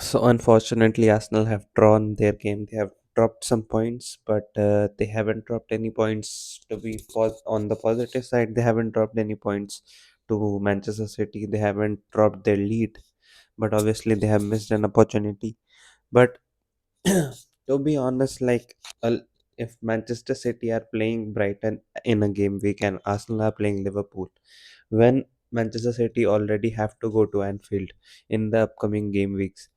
So unfortunately, Arsenal have drawn their game. They have dropped some points, but they haven't dropped any points to be on the positive side. They haven't dropped any points to Manchester City. They haven't dropped their lead, but obviously they have missed an opportunity. But to be honest, like if Manchester City are playing Brighton in a game week and Arsenal are playing Liverpool, when Manchester City already have to go to Anfield in the upcoming game weeks,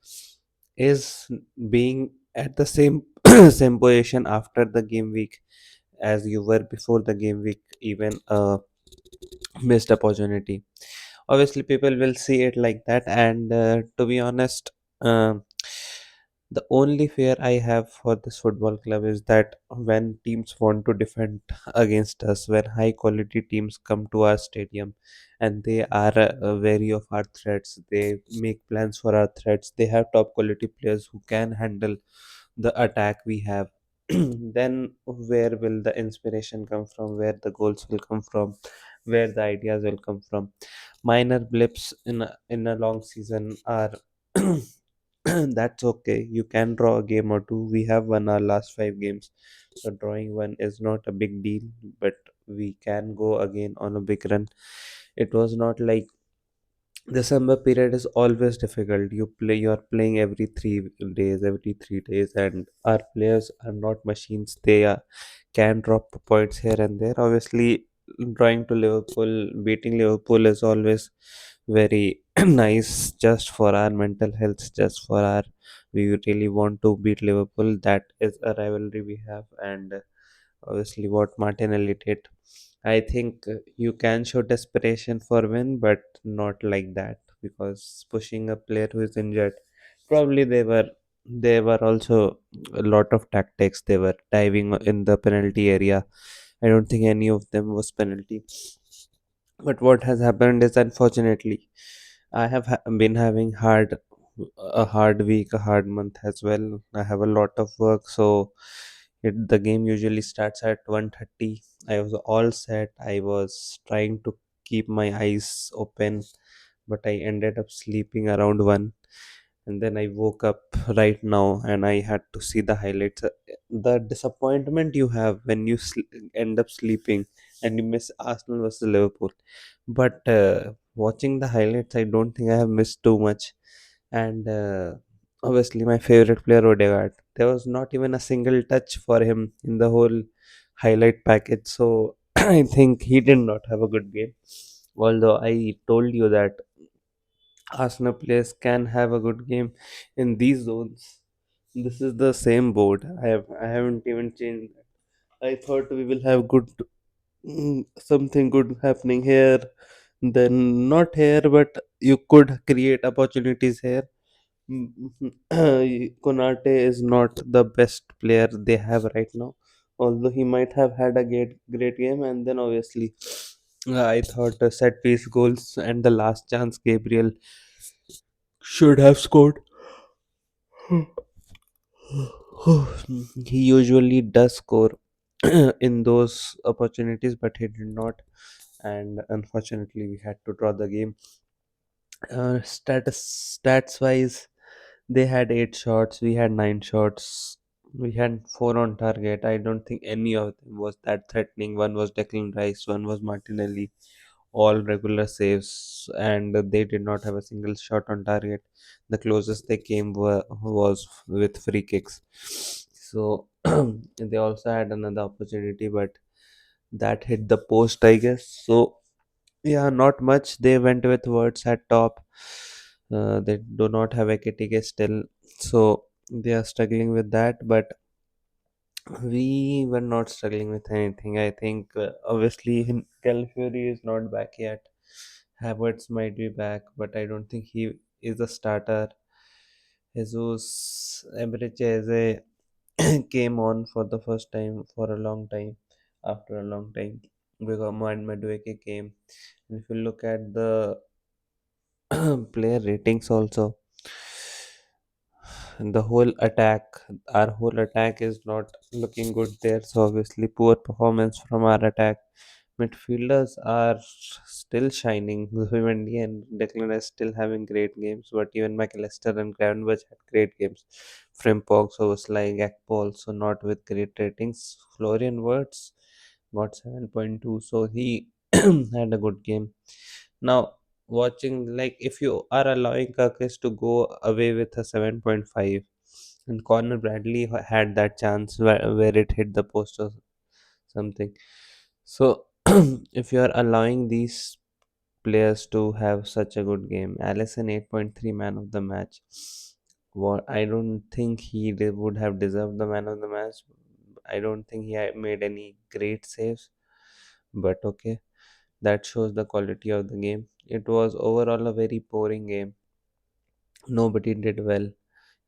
is being at the same same position after the game week as you were before the game week even a missed opportunity. Obviously, people will see it like that, and to be honest, the only fear I have for this football club is that when teams want to defend against us, when high quality teams come to our stadium and they are wary of our threats, they make plans for our threats, they have top quality players who can handle the attack we have. Then where will the inspiration come from? Where the goals will come from? Where the ideas will come from? Minor blips in a long season are that's okay. You can draw a game or two. We have won our last 5 games, so drawing one is not a big deal. But we can go again on a big run. It was not like the summer period is always difficult. You're playing every 3 days, and our players are not machines. They can drop points here and there. Obviously, drawing to Liverpool, beating Liverpool is always very nice, just for our mental health, just for our, we really want to beat Liverpool. That is a rivalry we have, and obviously what Martinelli did. I think you can show desperation for win, but not like that, because pushing a player who is injured, probably they were also a lot of tactics. They were diving in the penalty area. I don't think any of them was penalty. But what has happened is, unfortunately, I have been having a hard week, a hard month as well. I have a lot of work, so the game usually starts at 1:30. I was all set. I was trying to keep my eyes open, but I ended up sleeping around 1, and then I woke up right now and I had to see the highlights. The disappointment you have when you end up sleeping and you miss Arsenal versus Liverpool. But watching the highlights, I don't think I have missed too much. And obviously, my favorite player, Odegaard. There was not even a single touch for him in the whole highlight package. So I think he did not have a good game. Although I told you that Arsenal players can have a good game in these zones. This is the same board. I haven't even changed. I thought we will have something good happening here, then not here, but you could create opportunities here. Konate is not the best player they have right now, although he might have had a great game. And then obviously, I thought set piece goals and the last chance Gabriel should have scored. He usually does score in those opportunities, but he did not, and unfortunately, we had to draw the game. Stats wise, they had 8 shots, we had 9 shots, we had 4 on target. I don't think any of them was that threatening. One was Declan Rice, one was Martinelli, all regular saves, and they did not have a single shot on target. The closest they came was with free kicks. So they also had another opportunity, but that hit the post, I guess. So yeah, not much. They went with words at top. They do not have a KTK still, so they are struggling with that. But we were not struggling with anything. I think obviously Calfury is not back yet. Havertz might be back, but I don't think he is a starter. Jesus Ebereche came on for the first time for a long time, after a long time, because Madueke came. And if you look at the player ratings also, the whole attack, our whole attack is not looking good there. So obviously, poor performance from our attack. Midfielders are still shining. Vivendi and Declan are still having great games, but even McAllister and Gravenberch had great games. Frimpong, Soboslai, Gakpo also not with great ratings. Florian Wirtz got 7.2, so he had a good game. Now, watching, like, if you are allowing Kirkis to go away with a 7.5, and Connor Bradley had that chance where it hit the post or something. So, if you are allowing these players to have such a good game, Allison 8.3 man of the match. What I don't think would have deserved the man of the match. I don't think he had made any great saves, but okay, that shows the quality of the game. It was overall a very boring game. Nobody did well.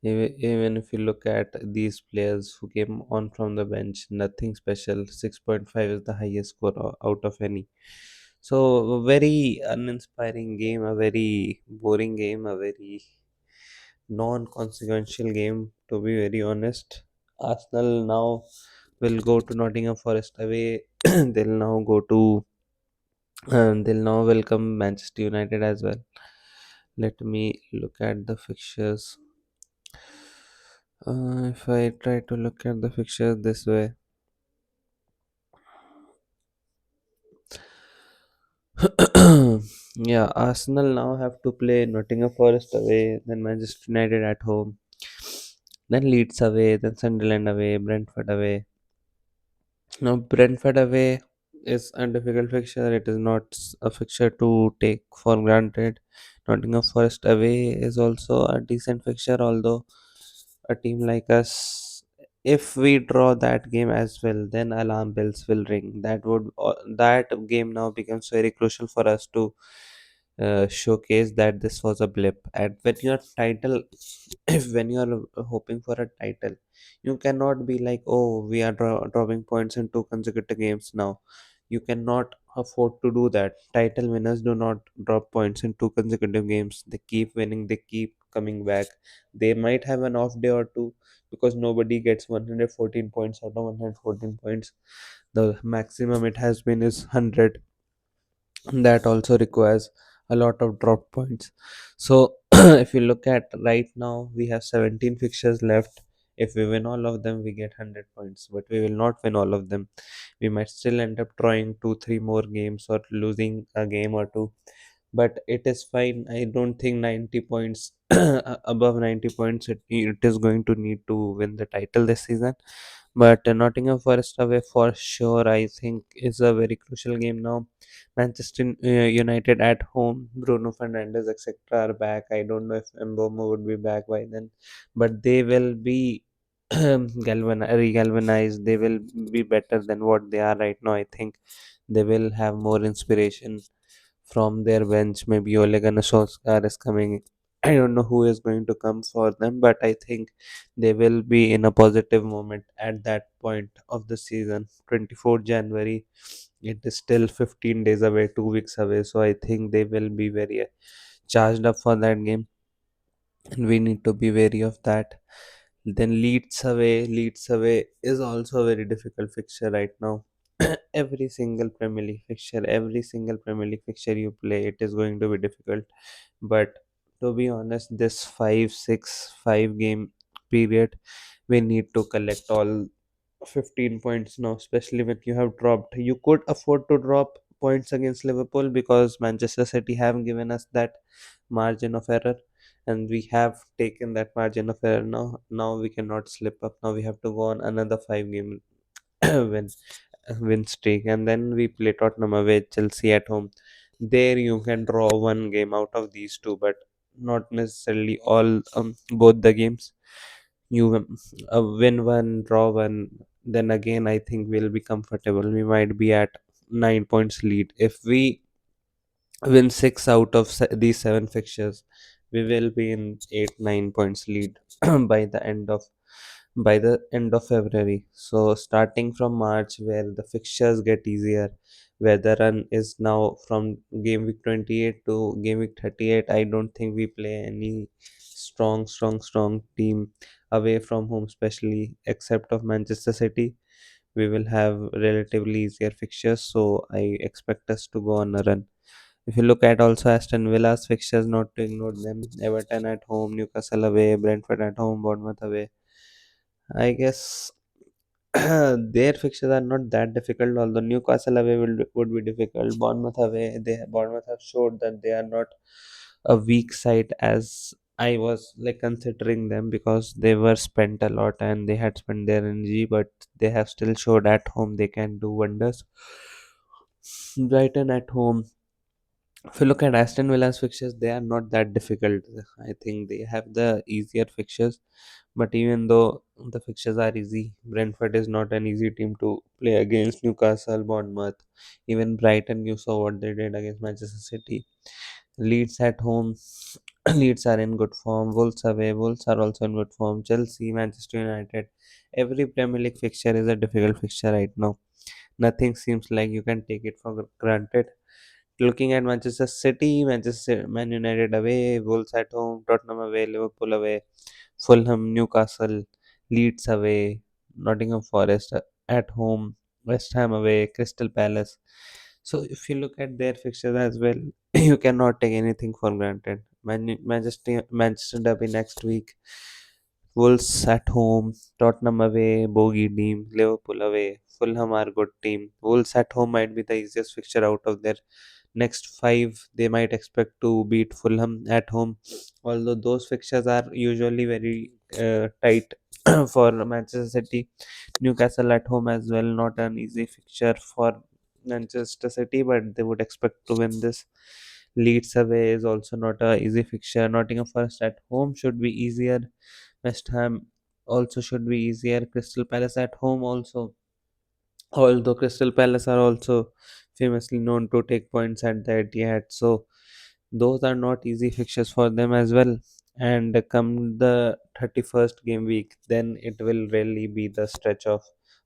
Even if you look at these players who came on from the bench, nothing special. 6.5 is the highest score out of any. So, a very uninspiring game, a very boring game, a very non consequential game, to be very honest. Arsenal now will go to Nottingham Forest away. They'll now welcome Manchester United as well. Let me look at the fixtures. If I try to look at the fixtures this way, yeah, Arsenal now have to play Nottingham Forest away, then Manchester United at home, then Leeds away, then Sunderland away, Brentford away. Now, Brentford away is a difficult fixture. It is not a fixture to take for granted. Nottingham Forest away is also a decent fixture, although a team like us, if we draw that game as well, then alarm bells will ring. That game now becomes very crucial for us to showcase that this was a blip. And when your title, if when you are hoping for a title, you cannot be like, oh, we are dropping points in two consecutive games now. You cannot afford to do that. Title winners do not drop points in two consecutive games. They keep winning, they keep coming back. They might have an off day or two, because nobody gets 114 points out of 114 points. The maximum it has been is 100. That also requires a lot of drop points. So if you look at right now, we have 17 fixtures left. If we win all of them, we get 100 points, but we will not win all of them. We might still end up drawing 2 3 more games or losing a game or two, but it is fine. I don't think 90 points above 90 points, it is going to need to win the title this season. But Nottingham Forest away for sure, I think, is a very crucial game now. Manchester United at home, Bruno Fernandes, etc. are back. I don't know if Mbomo would be back by then, but they will be regalvanized. They will be better than what they are right now. I think they will have more inspiration from their bench. Maybe Ole Gunnar Solskjaer is coming. I don't know who is going to come for them, but I think they will be in a positive moment at that point of the season. 24th January, it is still 15 days away, 2 weeks away. So I think they will be very charged up for that game, and we need to be wary of that. Then Leeds away is also a very difficult fixture right now. Every single Premier League fixture you play, it is going to be difficult. But to be honest, this 5 game period, we need to collect all 15 points now, especially when you have dropped. You could afford to drop points against Liverpool because Manchester City have given us that margin of error, and we have taken that margin of error now. Now we cannot slip up. Now we have to go on another 5 game win win streak, and then we play Tottenham away, Chelsea at home. There you can draw one game out of these two, but not necessarily all both the games. You win one, draw one, then again I think we'll be comfortable. We might be at 9 points lead. If we win six out of these seven fixtures, we will be in 8 9 points lead by the end of February. So starting from March, where the fixtures get easier, where the run is now from game week 28 to game week 38, I don't think we play any strong team away from home, especially except of Manchester City. we will have relatively easier fixtures. So I expect us to go on a run. If you look at also Aston Villa's fixtures, not to ignore them: Everton at home, Newcastle away, Brentford at home, Bournemouth away. I guess their fixtures are not that difficult, although Newcastle away would be difficult. Bournemouth away, Bournemouth have showed that they are not a weak side as I was like considering them, because they were spent a lot and they had spent their energy, but they have still showed at home they can do wonders. Brighton at home. If you look at Aston Villa's fixtures, they are not that difficult. I think they have the easier fixtures. But even though the fixtures are easy, Brentford is not an easy team to play against. Newcastle, Bournemouth, even Brighton, you saw what they did against Manchester City. Leeds at home, Leeds are in good form. Wolves away, Wolves are also in good form. Chelsea, Manchester United. Every Premier League fixture is a difficult fixture right now. Nothing seems like you can take it for granted. Looking at Manchester City, Man United away, Wolves at home, Tottenham away, Liverpool away, Fulham, Newcastle, Leeds away, Nottingham Forest at home, West Ham away, Crystal Palace. So if you look at their fixtures as well, you cannot take anything for granted. Manchester Derby next week, Wolves at home, Tottenham away, bogey team, Liverpool away, Fulham are good team. Wolves at home might be the easiest fixture out of their next five. They might expect to beat Fulham at home, although those fixtures are usually very tight for Manchester City. Newcastle at home as well, not an easy fixture for Manchester City, but they would expect to win this. Leeds away is also not a easy fixture. Nottingham Forest at home should be easier. West Ham also should be easier. Crystal Palace at home also, although Crystal Palace are also famously known to take points at the Etihad, so those are not easy fixtures for them as well. And come the 31st game week, then it will really be the stretch of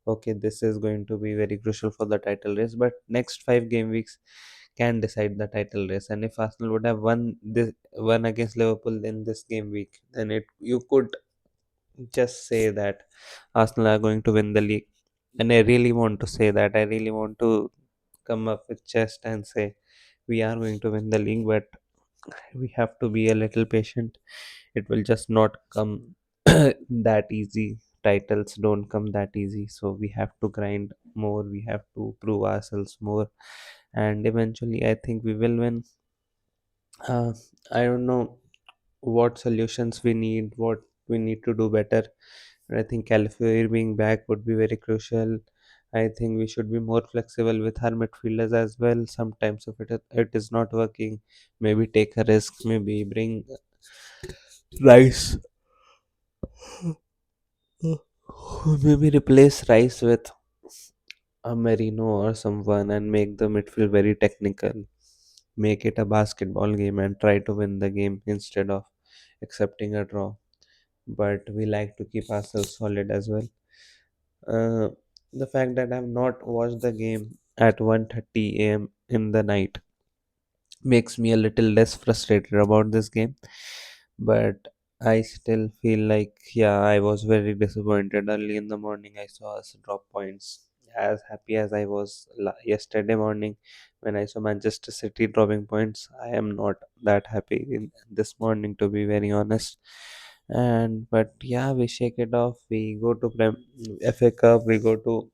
okay, this is going to be very crucial for the title race. But next 5 game weeks can decide the title race, and if Arsenal would have won against Liverpool in this game week, then it you could just say that Arsenal are going to win the league. And I really want to say that. I really want to come up with chest and say we are going to win the league, but we have to be a little patient. It will just not come that easy. Titles don't come that easy, so we have to grind more. We have to prove ourselves more, and eventually, I think we will win. Uh, I don't know what solutions we need, what we need to do better. I think Califury being back would be very crucial. I think we should be more flexible with our midfielders as well. Sometimes if it is not working, maybe take a risk, maybe bring Rice, maybe replace Rice with a Merino or someone and make the midfield very technical. Make it a basketball game and try to win the game instead of accepting a draw. But we like to keep ourselves solid as well. Uh, the fact that I've not watched the game at 1:30 a.m. in the night makes me a little less frustrated about this game. But I still feel like, yeah, I was very disappointed. Early in the morning, I saw us drop points. As happy as I was yesterday morning when I saw Manchester City dropping points, I am not that happy in this morning, to be very honest. And but yeah, we shake it off. We go to FA Cup. We go to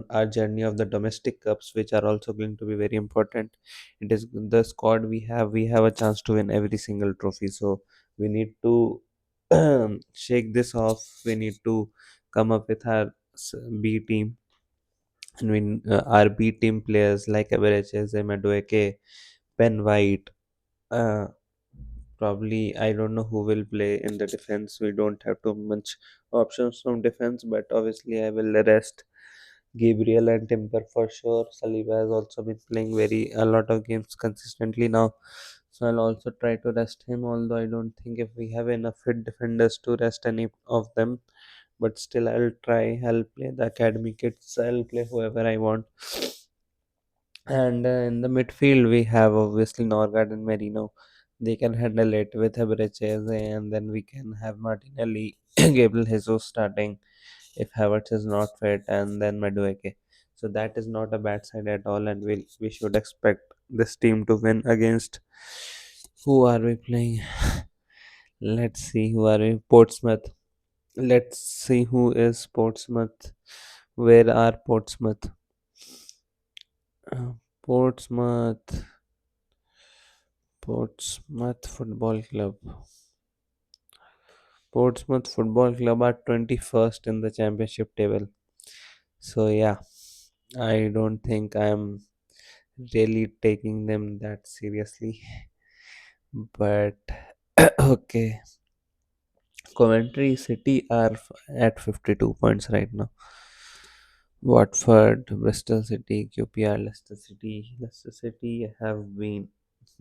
our journey of the domestic cups, which are also going to be very important. It is the squad we have. We have a chance to win every single trophy. So we need to shake this off. We need to come up with our B team. And our B team players like Evereches, Emadueke, Ben White. Uh, Probably I don't know who will play in the defense. We don't have too much options from defense, but obviously I will rest Gabriel and Timber for sure. Saliba has also been playing very a lot of games consistently now, so I'll also try to rest him. Although I don't think if we have enough fit defenders to rest any of them, but still I'll try. I'll play the academy kids. I'll play whoever I want. And in the midfield, we have obviously Norgard and Merino. They can handle it with Hebreches, and then we can have Martinelli, Gabriel Jesus starting. if Havertz is not fit, and then Madueke. So that is not a bad side at all, and we should expect this team to win against, who are we playing? Let's see who are we. Portsmouth. Let's see who is Portsmouth. Where are Portsmouth? Uh, Portsmouth. Portsmouth Football Club. Portsmouth Football Club are 21st in the championship table. So yeah, I don't think I'm really taking them that seriously. But okay, Coventry City are at 52 points right now. Watford, Bristol City, QPR, Leicester City have been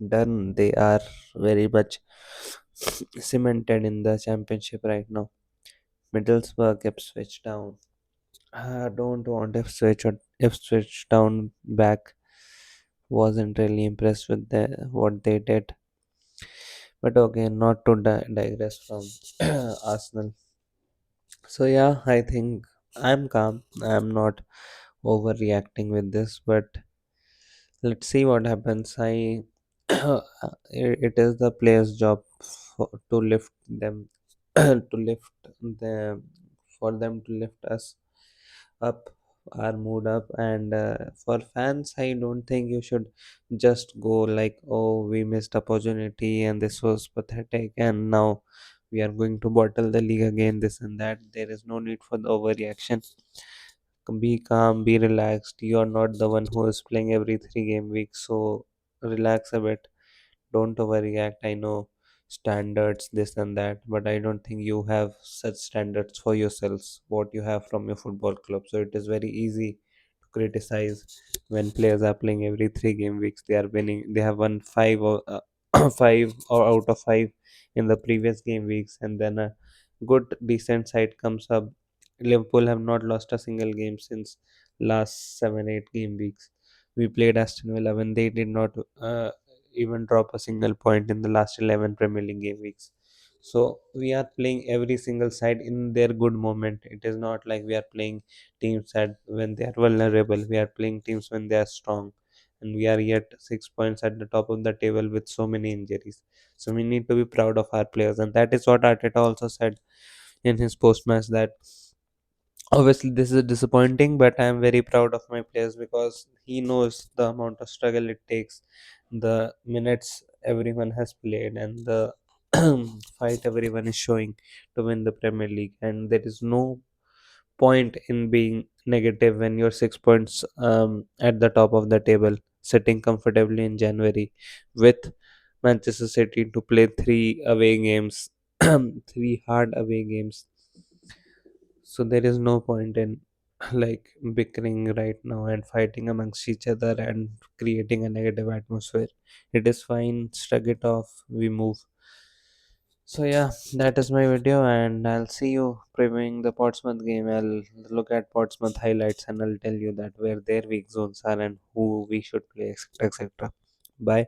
done. They are very much cemented in the championship right now. Middlesbrough, Ipswich Town. I don't want Ipswich Town back. Wasn't really impressed with what they did. But okay, not to digress from Arsenal. So yeah, I think I'm calm. I'm not overreacting with this, but let's see what happens. It is the player's job to lift them, to lift them, for them to lift us up, our mood up. And for fans, I don't think you should just go like, oh, we missed opportunity and this was pathetic, and now we are going to bottle the league again, this and that. There is no need for the overreaction. Be calm, be relaxed. You are not the one who is playing every 3 game week, so relax a bit. Don't overreact. I know standards, this and that, but I don't think you have such standards for yourselves, what you have from your football club. So it is very easy to criticize when players are playing every 3 game weeks. They are winning. They have won five or five or out of five in the previous game weeks, and then a good decent side comes up. Liverpool have not lost a single game since last 7 8 game weeks. We played Aston Villa when they did not even drop a single point in the last 11 Premier League game weeks. So we are playing every single side in their good moment. It is not like we are playing teams at when they are vulnerable. We are playing teams when they are strong, and we are yet 6 points at the top of the table with so many injuries. So we need to be proud of our players, and that is what Arteta also said in his post match, that obviously this is disappointing, but I am very proud of my players because he knows the amount of struggle it takes, the minutes everyone has played, and the fight everyone is showing to win the Premier League. And there is no point in being negative when you're 6 points at the top of the table, sitting comfortably in January with Manchester City to play three away games, three hard away games. So there is no point in like bickering right now and fighting amongst each other and creating a negative atmosphere. It is fine, shrug it off, we move. So yeah, that is my video, and I'll see you previewing the Portsmouth game. I'll look at Portsmouth highlights and I'll tell you that where their weak zones are and who we should play, etc. etc. Bye.